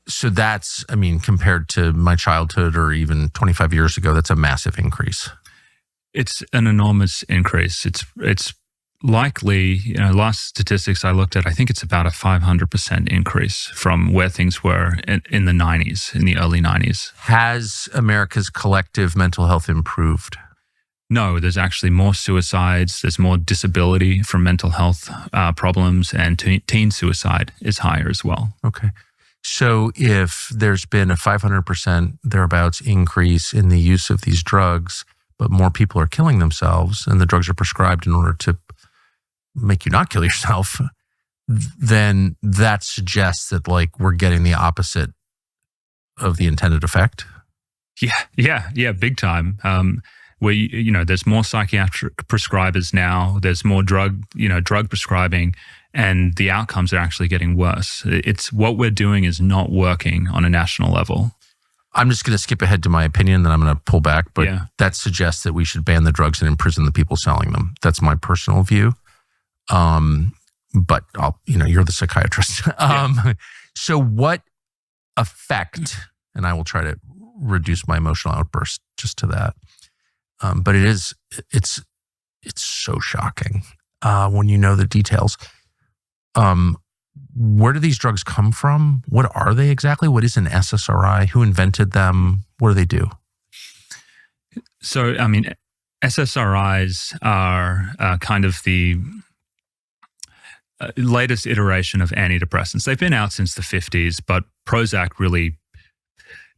So that's, I mean, compared to my childhood or even 25 years ago, that's a massive increase. It's an enormous increase. It's likely, last statistics I looked at, I think it's about a 500% increase from where things were in the 90s, in the early 90s. Has America's collective mental health improved? No, there's actually more suicides. There's more disability from mental health problems, and teen suicide is higher as well. Okay. So if there's been a 500% thereabouts increase in the use of these drugs, but more people are killing themselves and the drugs are prescribed in order to make you not kill yourself, then that suggests that like we're getting the opposite of the intended effect. Yeah, big time. Where there's more psychiatric prescribers now. There's more drug prescribing, and the outcomes are actually getting worse. It's what we're doing is not working on a national level. I'm just going to skip ahead to my opinion, then I'm going to pull back. But that suggests that we should ban the drugs and imprison the people selling them. That's my personal view. But you're the psychiatrist. So what effect, and I will try to reduce my emotional outburst just to that. But it's so shocking when you know the details. Where do these drugs come from? What are they exactly? What is an SSRI? Who invented them? What do they do? So, I mean, SSRIs are kind of the latest iteration of antidepressants. They've been out since the 50s, but Prozac really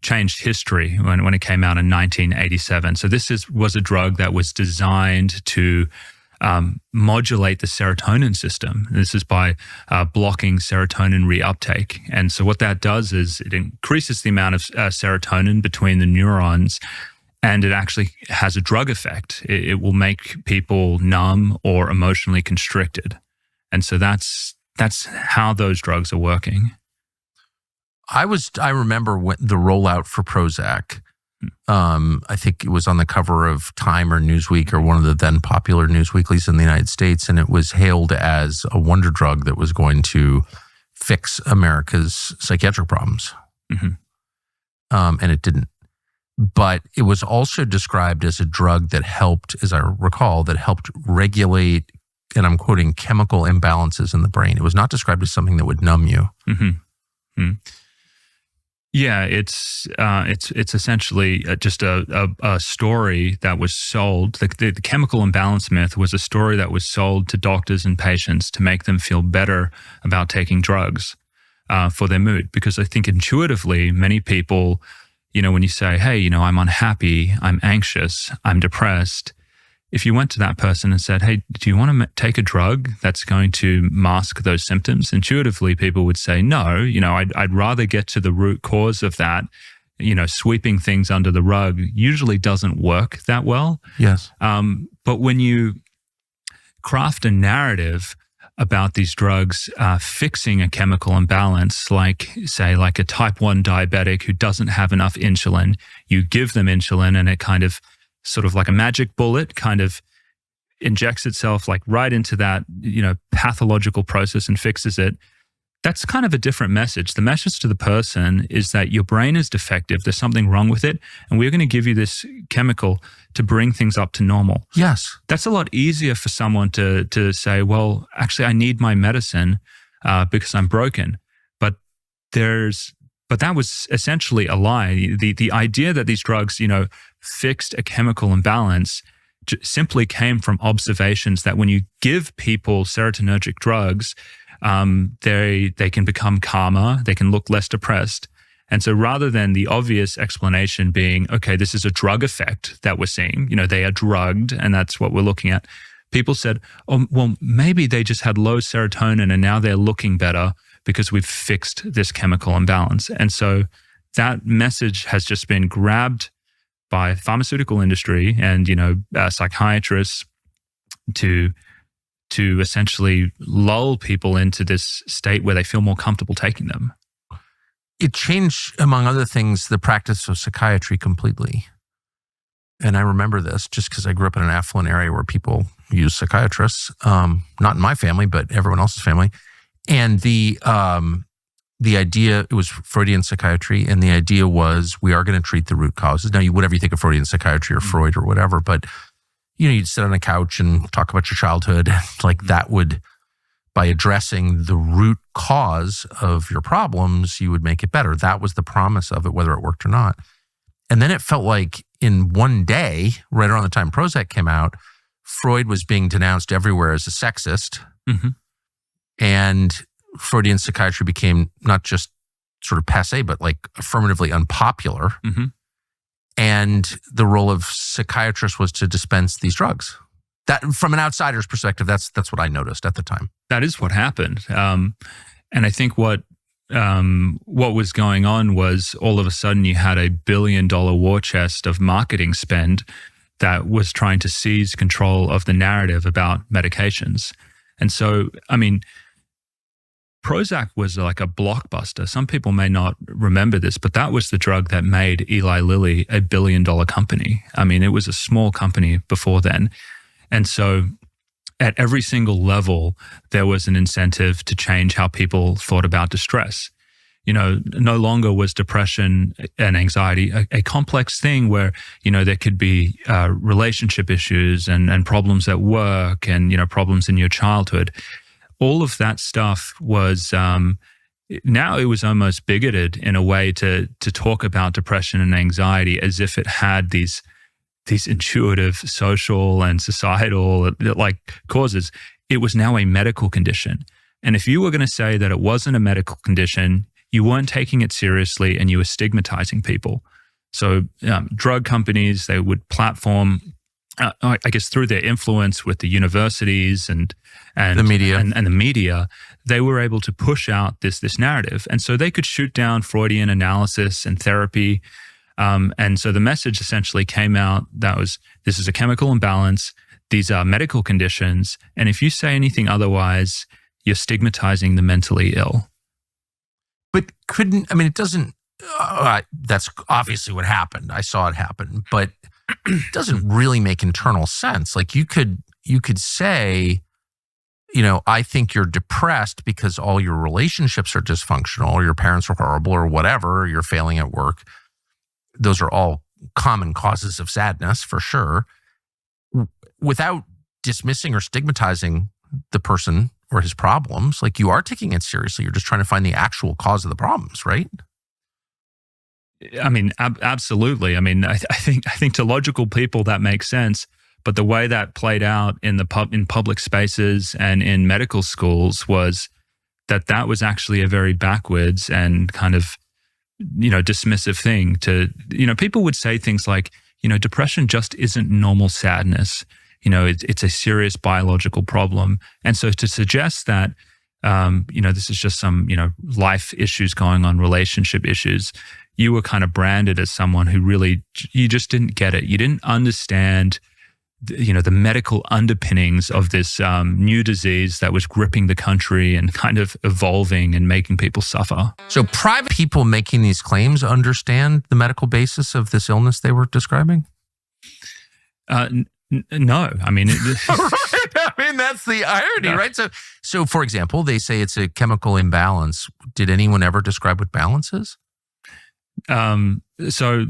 changed history when it came out in 1987. So this was a drug that was designed to modulate the serotonin system. This is by blocking serotonin reuptake. And so what that does is it increases the amount of serotonin between the neurons, and it actually has a drug effect. It will make people numb or emotionally constricted. And so that's how those drugs are working. I remember when the rollout for Prozac. I think it was on the cover of Time or Newsweek or one of the then popular news weeklies in the United States, and it was hailed as a wonder drug that was going to fix America's psychiatric problems. Mm-hmm. And it didn't. But it was also described as a drug that helped, as I recall, regulate, and I'm quoting, chemical imbalances in the brain. It was not described as something that would numb you. Mm-hmm. Mm-hmm. Yeah, it's essentially just a story that was sold. The chemical imbalance myth was a story that was sold to doctors and patients to make them feel better about taking drugs for their mood. Because I think intuitively, many people, when you say, hey, I'm unhappy, I'm anxious, I'm depressed, if you went to that person and said, hey, do you want to take a drug that's going to mask those symptoms? Intuitively, people would say, no, I'd rather get to the root cause of that. Sweeping things under the rug usually doesn't work that well. Yes. But when you craft a narrative about these drugs fixing a chemical imbalance, like a type 1 diabetic who doesn't have enough insulin, you give them insulin and it kind of sort of like a magic bullet kind of injects itself like right into that, pathological process and fixes it. That's kind of a different message. The message to the person is that your brain is defective. There's something wrong with it. And we're going to give you this chemical to bring things up to normal. Yes. That's a lot easier for someone to say, well, actually, I need my medicine because I'm broken. But that was essentially a lie. The idea that these drugs, fixed a chemical imbalance simply came from observations that when you give people serotonergic drugs, they can become calmer, they can look less depressed. And so rather than the obvious explanation being, okay, this is a drug effect that we're seeing, they are drugged and that's what we're looking at, people said, oh, well, maybe they just had low serotonin and now they're looking better because we've fixed this chemical imbalance. And so that message has just been grabbed by pharmaceutical industry and, psychiatrists to essentially lull people into this state where they feel more comfortable taking them. It changed, among other things, the practice of psychiatry completely. And I remember this just because I grew up in an affluent area where people use psychiatrists, not in my family, but everyone else's family. And the idea, it was Freudian psychiatry, and the idea was we are going to treat the root causes. Now, whatever you think of Freudian psychiatry or Freud or whatever, but you'd sit on a couch and talk about your childhood, like that would, by addressing the root cause of your problems, you would make it better. That was the promise of it, whether it worked or not. And then it felt like in one day, right around the time Prozac came out, Freud was being denounced everywhere as a sexist. Mm-hmm. And Freudian psychiatry became not just sort of passé, but like affirmatively unpopular. Mm-hmm. And the role of psychiatrists was to dispense these drugs. That, from an outsider's perspective, that's what I noticed at the time. That is what happened. And I think what was going on was all of a sudden you had a $1 billion war chest of marketing spend that was trying to seize control of the narrative about medications. And so, I mean, Prozac was like a blockbuster. Some people may not remember this, but that was the drug that made Eli Lilly a $1 billion company. I mean, it was a small company before then. And so at every single level, there was an incentive to change how people thought about distress. You know, no longer was depression and anxiety a complex thing where, you know, there could be relationship issues and problems at work and, you know, problems in your childhood. All of that stuff was, now it was almost bigoted in a way to talk about depression and anxiety as if it had these intuitive social and societal like causes. It was now a medical condition. And if you were going to say that it wasn't a medical condition, you weren't taking it seriously and you were stigmatizing people. So drug companies, they would platform, I guess through their influence with the universities and the media and the media, they were able to push out this narrative. And so they could shoot down Freudian analysis and therapy. And so the message essentially came out that was, this is a chemical imbalance. These are medical conditions. And if you say anything otherwise, you're stigmatizing the mentally ill. But it doesn't, that's obviously what happened. I saw it happen, but it doesn't really make internal sense. Like you could say, you know, I think you're depressed because all your relationships are dysfunctional or your parents are horrible or whatever, or you're failing at work. Those are all common causes of sadness for sure, without dismissing or stigmatizing the person or his problems. Like you are taking it seriously. You're just trying to find the actual cause of the problems, right? I mean, absolutely. I mean, I think to logical people that makes sense. But the way that played out in public spaces and in medical schools was that was actually a very backwards and kind of, you know, dismissive thing to, you know, people would say things like, you know, depression just isn't normal sadness. You know, it's a serious biological problem. And so to suggest that, you know, this is just some, you know, life issues going on, relationship issues, you were kind of branded as someone who really, you just didn't get it. You didn't understand, you know, the medical underpinnings of this new disease that was gripping the country and kind of evolving and making people suffer. So private people making these claims understand the medical basis of this illness they were describing? No, I mean, right. I mean, that's the irony, No. right? So for example, they say it's a chemical imbalance. Did anyone ever describe what balance is? So,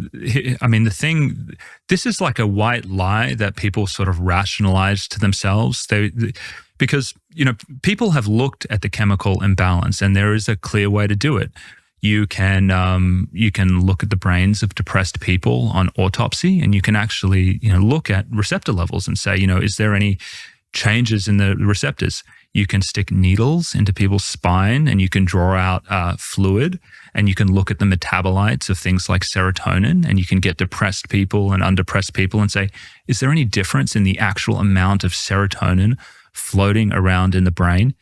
I mean, this is like a white lie that people sort of rationalize to themselves. Because, you know, people have looked at the chemical imbalance and there is a clear way to do it. You can look at the brains of depressed people on autopsy and you can actually, you know, look at receptor levels and say, you know, is there any changes in the receptors? You can stick needles into people's spine and you can draw out fluid and you can look at the metabolites of things like serotonin and you can get depressed people and undepressed people and say, is there any difference in the actual amount of serotonin floating around in the brain?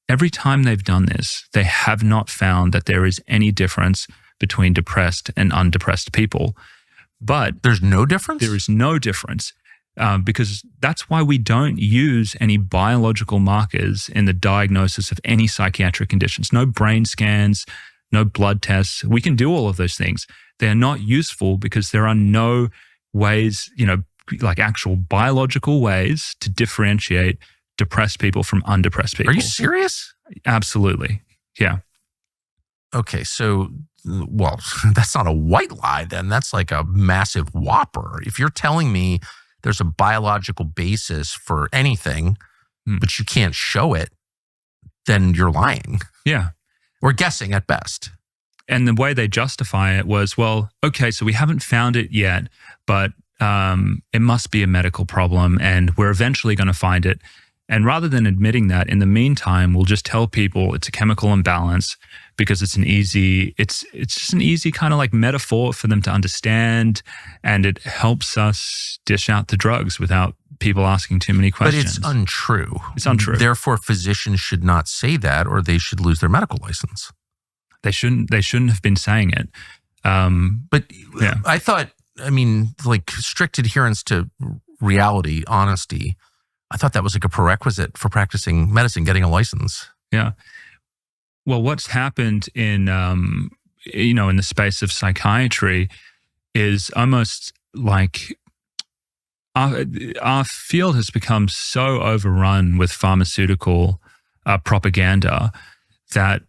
Every time they've done this, they have not found that there is any difference between depressed and undepressed people. But there's no difference? There is no difference. Because that's why we don't use any biological markers in the diagnosis of any psychiatric conditions. No brain scans, no blood tests. We can do all of those things. They're not useful because there are no ways, you know, like actual biological ways to differentiate depressed people from undepressed people. Are you serious? Absolutely. Yeah. okay, so, well, that's not a white lie then. That's like a massive whopper. If you're telling me there's a biological basis for anything, but you can't show it, then you're lying. Yeah. Or guessing at best. And the way they justify it was, well, okay, so we haven't found it yet, but it must be a medical problem and we're eventually going to find it. And rather than admitting that, in the meantime, we'll just tell people it's a chemical imbalance because it's just an easy kind of like metaphor for them to understand, and it helps us dish out the drugs without people asking too many questions. But it's untrue. It's untrue. Therefore, physicians should not say that, or they should lose their medical license. They shouldn't have been saying it. But yeah. I thought, like strict adherence to reality, honesty, I thought that was like a prerequisite for practicing medicine, getting a license. Yeah. Well, what's happened in the space of psychiatry is almost like our field has become so overrun with pharmaceutical propaganda that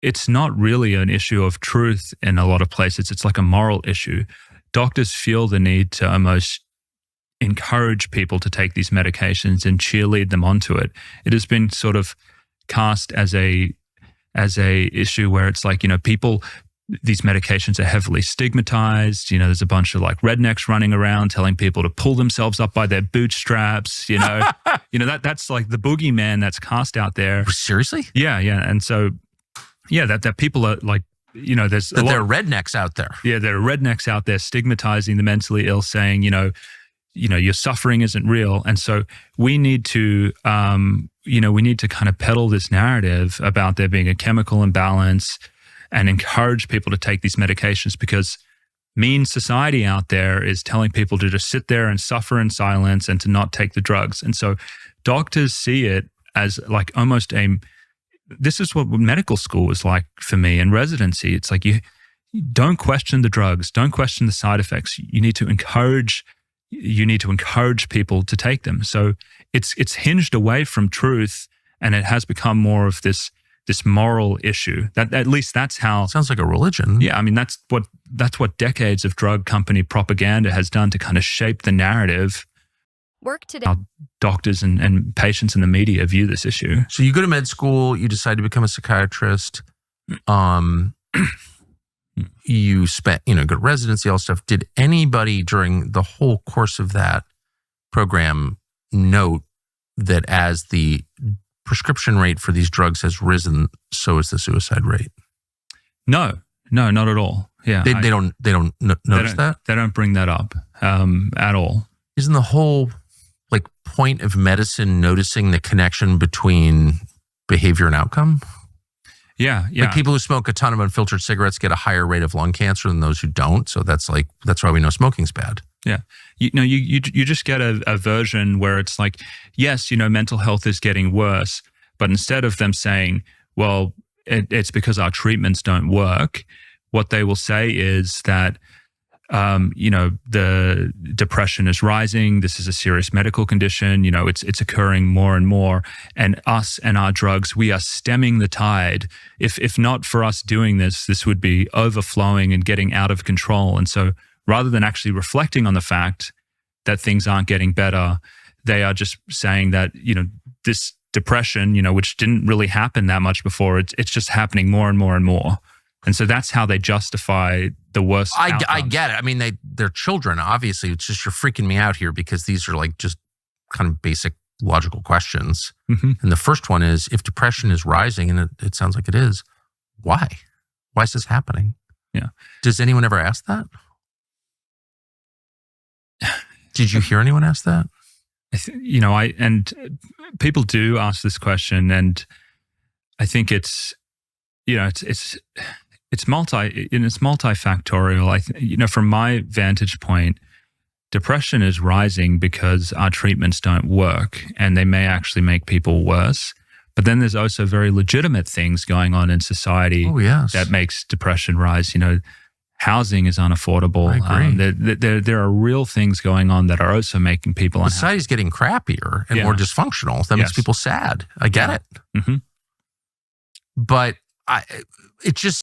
it's not really an issue of truth in a lot of places. It's like a moral issue. Doctors feel the need to almost encourage people to take these medications and cheerlead them onto it. It has been sort of cast as a issue where it's like, these medications are heavily stigmatized. There's a bunch of like rednecks running around telling people to pull themselves up by their bootstraps. That's like the boogeyman that's cast out there. Seriously? Yeah. And so, yeah, that people are like, there's that there are rednecks out there. Yeah, there are rednecks out there stigmatizing the mentally ill, saying, your suffering isn't real. And so we need to, kind of peddle this narrative about there being a chemical imbalance and encourage people to take these medications, because mean society out there is telling people to just sit there and suffer in silence and to not take the drugs. And so doctors see it as like almost this is what medical school was like for me in residency. It's like you don't question the drugs, don't question the side effects. You need to encourage people to take them. So it's hinged away from truth, and it has become more of this moral issue. That at least that's how. Sounds like a religion. Yeah, that's what decades of drug company propaganda has done to kind of shape the narrative. Work today. How doctors and patients in the media view this issue. So you go to med school, you decide to become a psychiatrist. You spent, go to residency, all stuff. Did anybody during the whole course of that program note that as the prescription rate for these drugs has risen, so is the suicide rate? No, not at all. Yeah, they don't notice that. They don't bring that up at all. Isn't the whole point of medicine noticing the connection between behavior and outcome? Yeah. Like people who smoke a ton of unfiltered cigarettes get a higher rate of lung cancer than those who don't. So that's why we know smoking's bad. Yeah. You just get a version where it's like, yes, mental health is getting worse, but instead of them saying, well, it's because our treatments don't work, what they will say is that, the depression is rising. This is a serious medical condition. It's occurring more and more. And us and our drugs, we are stemming the tide. If not for us doing this, this would be overflowing and getting out of control. And so rather than actually reflecting on the fact that things aren't getting better, they are just saying that, this depression, which didn't really happen that much before, it's just happening more and more and more. And so that's how they justify the worst outcomes. I get it. They're children, obviously. It's just you're freaking me out here because these are like just kind of basic logical questions. Mm-hmm. And the first one is, if depression is rising, and it sounds like it is, why? Why is this happening? Yeah. Does anyone ever ask that? Did you hear anyone ask that? And people do ask this question, and I think it's multifactorial. From my vantage point, depression is rising because our treatments don't work, and they may actually make people worse. But then there's also very legitimate things going on in society that makes depression rise. Housing is unaffordable. I agree. There are real things going on that are also making people unhappy. Society's getting crappier and more dysfunctional. That makes people sad. I get it. Mm-hmm. But it just